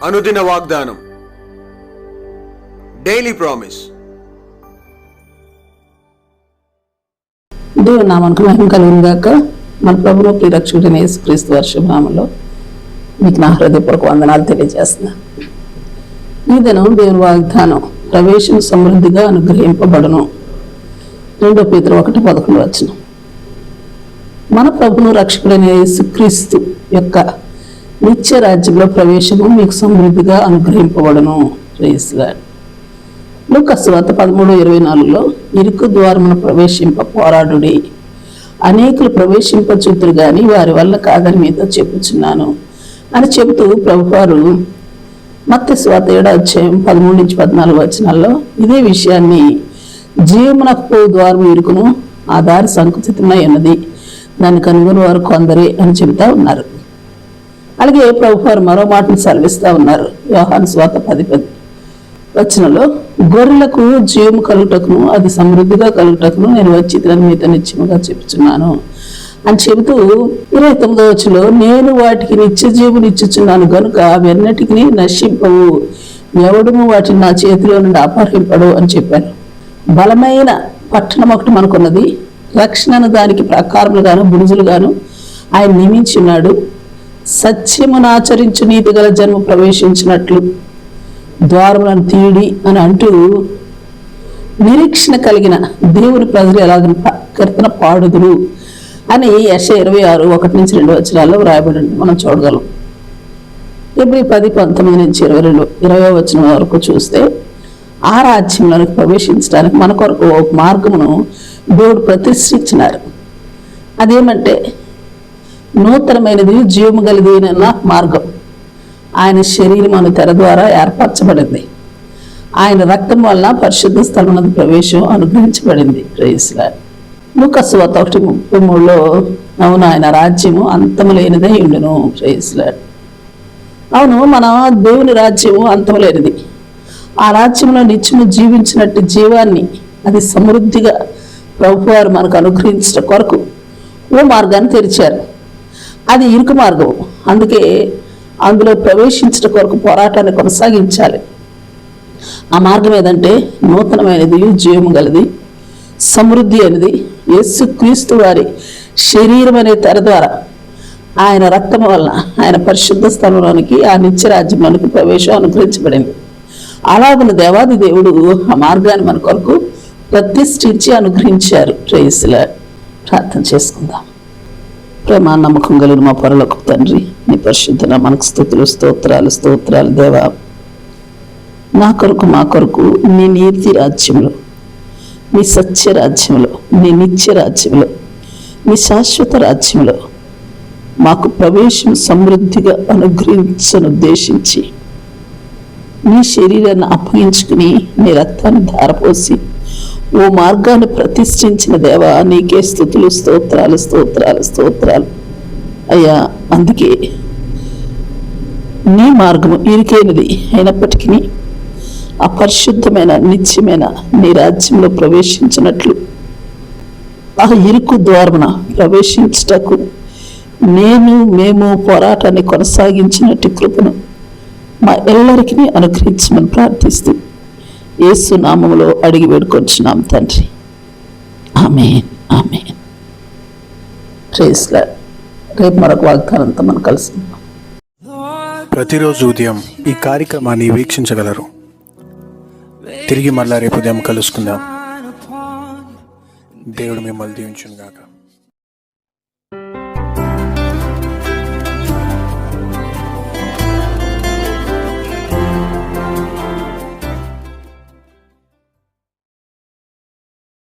అనుదిన వాగ్దానం, daily promise. దేవుని నామానికి మహిమ కలుగును గాక. మన ప్రభువు ప్రియరక్షకుడైన యేసుక్రీస్తు వర్షనామంలో మీకు నా హృదయపూర్వక వందనాలు తెలియజేస్తున్నా. ఈ దినం దేవుని వాగ్దానం, ప్రవేశం సమృద్ధిగా అనుగ్రహింపబడును. 2 పేతురు 1:11. మన ప్రభువును రక్షకుడైన యేసుక్రీస్తు యొక్క నిత్య రాజ్యంలో ప్రవేశము మీకు సమృద్ధిగా అనుగ్రహింపబడును. Praise lord. లూకా సువార్త 13:24 ఇరుకు ద్వారమున ప్రవేశింప పోరాడుడి, అనేకులు ప్రవేశింపచూతురు గాని వారి వల్ల కాదని మీతో చెప్పుచున్నాను అని చెబుతూ ప్రభువారు మత్తయి సువార్త 7:13-14 ఇదే విషయాన్ని జీవమునకు పోవు ద్వారం ఇరుకును, ఆ దారి సంకుచితమై ఉన్నది, దాన్ని కనుగొని వారు కొందరే అని చెబుతా ఉన్నారు. అలాగే ప్రభువారు మరో మాటను సెలవిస్తూ ఉన్నారు. యోహాను సువార్త 10:10 గొర్రెలకు జీవము కలుగుటకును అది సమృద్ధిగా కలుగుటకును నేను వచ్చి మీతో నిత్యముగా చెప్పుచున్నాను అని చెబుతూ 29 నేను వాటికి నిత్య జీవుని ఇచ్చుచున్నాను గనుక అవన్నిటికీ నశింపవు, ఎవడును వాటిని నా చేతిలో నుండి అపహరింపడు అని చెప్పాను. బలమైన పట్టణం ఒకటి మనకున్నది. రక్షణను దానికి ప్రాకారములుగాను బురుజులుగాను ఆయన నియమించున్నాడు. సత్యమును ఆచరించు నీతి గల జన్మ ప్రవేశించినట్లు ద్వారములను తీయుడి అని అంటూ నిరీక్షణ కలిగిన దేవుని ప్రజలు ఎలాగ కీర్తన పాడుదురు అని యెషయా 26:1-2 వ్రాయబడింది మనం చూడగలం. ఎబ్రీ 10:19-20 వరకు చూస్తే ఆ రాజ్యంలోనికి ప్రవేశించడానికి మన కొరకు ఒక మార్గమును దేవుడు ప్రతిష్ఠించినారు. అదేమంటే నూతనమైనది, జీవము కలిగిన మార్గం. ఆయన శరీరం అను తెర ద్వారా ఏర్పరచబడింది. ఆయన రక్తం వలన పరిశుద్ధ స్థలమునకు ప్రవేశం అనుగ్రహించబడింది. Praise lord. లూకా సువార్త 1:33 అవును, ఆయన రాజ్యము అంతము లేనిదే ఉండును. Praise lord. అవును, మన దేవుని రాజ్యము అంతము లేనిది. ఆ రాజ్యంలో నిత్యము జీవించినట్టు జీవాన్ని అది సమృద్ధిగా ప్రభువారు మనకు అనుగ్రహించడం కొరకు ఓ మార్గాన్ని తెరిచారు. అది ఇరుకు మార్గం. అందుకే అందులో ప్రవేశించడం కొరకు పోరాటాన్ని కొనసాగించాలి. ఆ మార్గం ఏదంటే నూతనమైనది, జీవము గలది, సమృద్ధి అనేది యేసుక్రీస్తు వారి శరీరం అనే తెర ద్వారా ఆయన రక్తం వలన ఆయన పరిశుద్ధ స్థలంలోనికి, ఆ నిత్య రాజ్యంలోనికి ప్రవేశం అనుగ్రహించబడింది. అలాగున్న దేవాది దేవుడు ఆ మార్గాన్ని మన కొరకు ప్రతిష్ఠించి అనుగ్రహించారు. Praise lord. ప్రార్థన చేసుకుందాం. ప్రేమ నమ్మకం కలిగిన మా పరలోకపు తండ్రి, నీ పరిశుద్ధ నామమునకు స్తుతులు, స్తోత్రాలు దేవా. నా కొరకు మా కొరకు నీ నీతి రాజ్యంలో, నీ సత్య రాజ్యంలో, నీ నిత్య రాజ్యంలో, నీ శాశ్వత రాజ్యంలో మాకు ప్రవేశం సమృద్ధిగా అనుగ్రహించనుద్దేశించి నీ శరీరాన్ని అప్పగించుకుని నీ రక్తాన్ని ధారపోసి ఓ మార్గాన్ని ప్రతిష్ఠించిన దేవా, నీకే స్తుతులు, స్తోత్రాలు అయ్యా. అందుకే నీ మార్గము ఇరుకైనది అయినప్పటికీ అపరిశుద్ధమైన నిత్యమైన నీ రాజ్యంలో ప్రవేశించినట్లు ఆ ఇరుకు ద్వారమున ప్రవేశించుటకు మేము పోరాటాన్ని కొనసాగించినట్టు కృపను మా ఎల్లరికీ అనుగ్రహించమని ప్రార్థిస్తూ యేసు నామములో అడిగి వేడుకొంచున్నాం తండ్రి. Amen, amen. Praise Lord. రేపు మరొక వాగ్దానంతో మనం కలుసుకుందాం. ప్రతిరోజు ఉదయం ఈ కార్యక్రమాన్ని వీక్షించగలరు. తిరిగి మళ్ళా రేపు ఉదయం కలుసుకుందాం. దేవుడు మిమ్మల్ని దీవించును గాక.